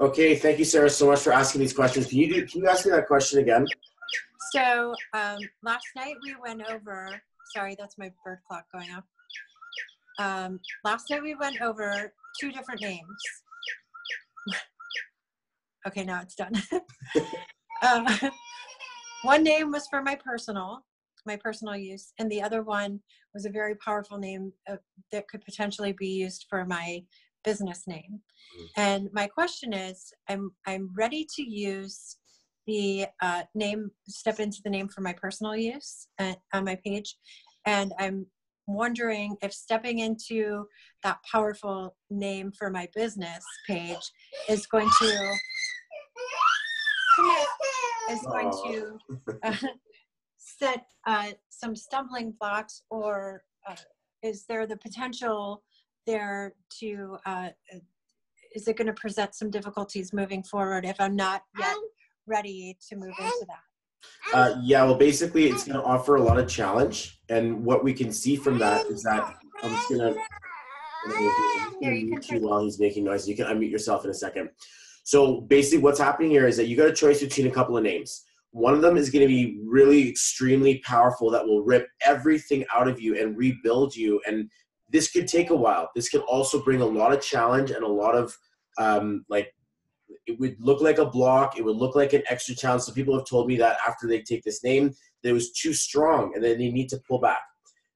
Okay, thank you, Sarah, so much for asking these questions. Can you ask me that question again? So last night we went over, sorry, that's my bird clock going off. Last night we went over two different names. Okay, now it's done. One name was for my personal use, and the other one was a very powerful name that could potentially be used for my business name. And my question is, I'm ready to use the step into the name for my personal use on my page, and I'm wondering if stepping into that powerful name for my business page is going to set some stumbling blocks, or is there the potential there to is it going to present some difficulties moving forward if I'm not yet ready to move into that? Yeah, well, basically, it's going to offer a lot of challenge, and what we can see from that is that I'm just going to mute you while he's making noise. You can unmute yourself in a second. So basically, what's happening here is that you got a choice between a couple of names. One of them is going to be really extremely powerful that will rip everything out of you and rebuild you, and this could take a while. This could also bring a lot of challenge and a lot of it would look like a block. It would look like an extra challenge. So people have told me that after they take this name, that it was too strong and then they need to pull back.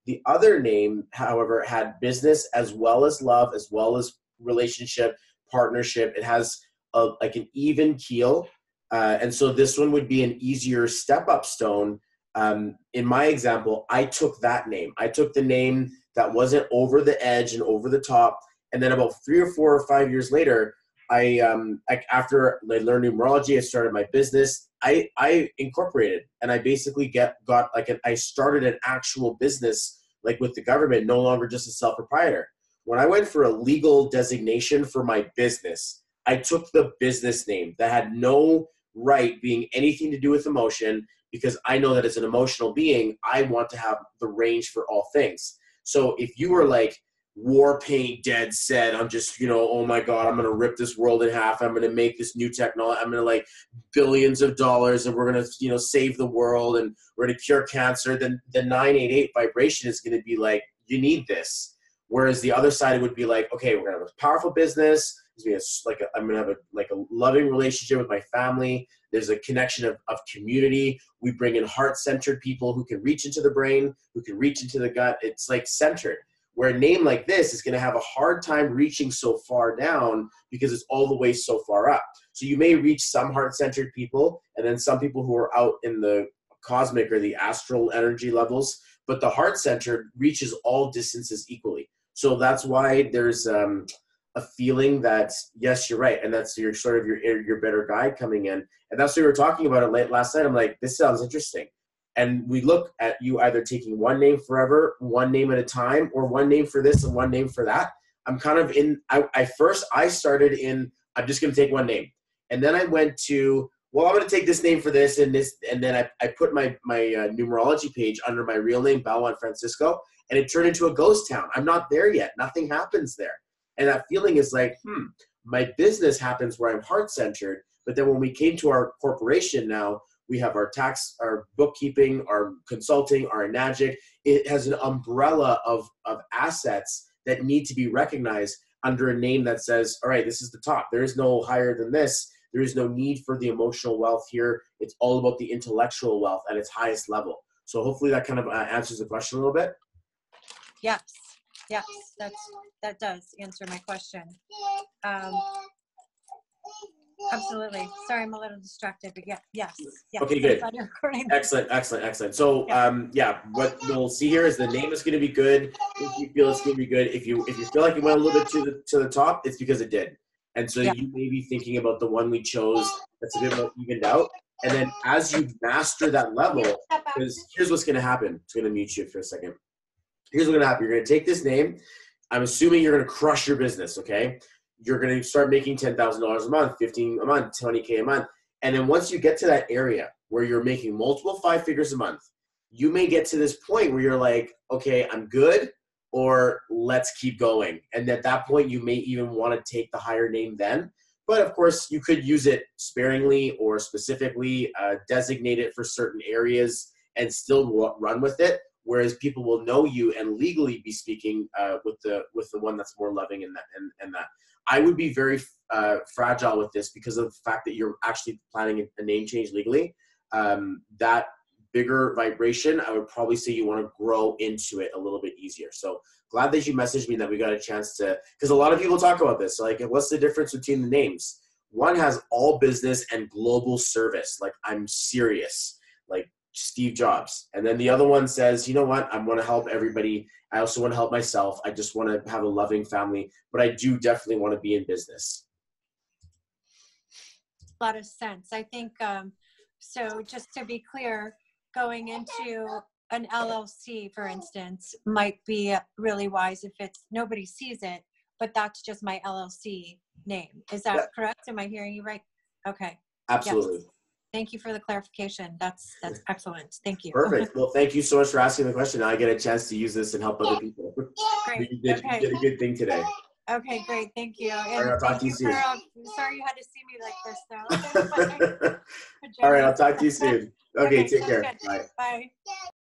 The other name, however, had business as well as love, as well as relationship, partnership. It has like an even keel. And so this one would be an easier step-up stone. In my example, I took that name. I took the name that wasn't over the edge and over the top. And then about 3 or 4 or 5 years later, after I learned numerology, I started my business. I incorporated, and I basically I started an actual business, like with the government, no longer just a self-proprietor. When I went for a legal designation for my business, I took the business name that had no right being anything to do with emotion, because I know that as an emotional being, I want to have the range for all things. So if you were like, war paint dead set, I'm just, oh my God, I'm going to rip this world in half. I'm going to make this new technology. I'm going to billions of dollars, and we're going to, save the world, and we're going to cure cancer. Then the 988 vibration is going to be like, you need this. Whereas the other side would be like, okay, we're going to have a powerful business. I'm going to have a loving relationship with my family. There's a connection of community. We bring in heart-centered people who can reach into the brain, who can reach into the gut. It's like centered. Where a name like this is going to have a hard time reaching so far down because it's all the way so far up. So you may reach some heart-centered people, and then some people who are out in the cosmic or the astral energy levels, but the heart-centered reaches all distances equally. So that's why there's a feeling that, yes, you're right, and that's your sort of your better guide coming in. And that's what we were talking about it late last night. I'm like, this sounds interesting. And we look at you either taking one name forever, one name at a time, or one name for this and one name for that. I'm kind of I started in, I'm just going to take one name. And then I went to, well, I'm going to take this name for this and this. And then I put my numerology page under my real name, Balwan Francisco, and it turned into a ghost town. I'm not there yet. Nothing happens there. And that feeling is like, my business happens where I'm heart-centered. But then when we came to our corporation now, we have our tax, our bookkeeping, our consulting, our Enagic. It has an umbrella of assets that need to be recognized under a name that says, all right, this is the top. There is no higher than this. There is no need for the emotional wealth here. It's all about the intellectual wealth at its highest level. So hopefully that kind of answers the question a little bit. Yes, that does answer my question. Absolutely. Sorry, I'm a little distracted, but yes. Okay, good. Excellent. So, what we'll see here is the name is going to be good. If you feel it's going to be good, if you feel like it went a little bit to the top, it's because it did. And so you may be thinking about the one we chose that's a bit more evened out. And then as you master that level, because here's what's going to happen. It's going to mute you for a second. Here's what's going to happen. You're going to take this name. I'm assuming you're going to crush your business, okay? You're going to start making $10,000 a month, $15,000 a month, $20K a month. And then once you get to that area where you're making multiple 5 figures a month, you may get to this point where you're like, okay, I'm good, or let's keep going. And at that point, you may even want to take the higher name then. But of course, you could use it sparingly or specifically, designate it for certain areas, and still run with it. Whereas people will know you and legally be speaking with the one that's more loving, and that. I would be very fragile with this because of the fact that you're actually planning a name change legally. That bigger vibration, I would probably say you want to grow into it a little bit easier. So glad that you messaged me, that we got a chance to, because a lot of people talk about this. So like, what's the difference between the names? One has all business and global service. Like, I'm serious, like Steve Jobs. And then the other one says, you know what? I want to help everybody. I also want to help myself. I just want to have a loving family, but I do definitely want to be in business. A lot of sense. I think, so just to be clear, going into an LLC, for instance, might be really wise if it's nobody sees it, but that's just my LLC name. Is that correct? Am I hearing you right? Okay. Absolutely. Yes. Thank you for the clarification. That's excellent. Thank you. Perfect. Well, thank you so much for asking the question. Now I get a chance to use this and help other people. Great. You did a good thing today. Okay, great. Thank you. And all right, I'll talk to you soon. Sorry you had to see me like this, though. All right, I'll talk to you soon. Okay, take care. Bye. Bye.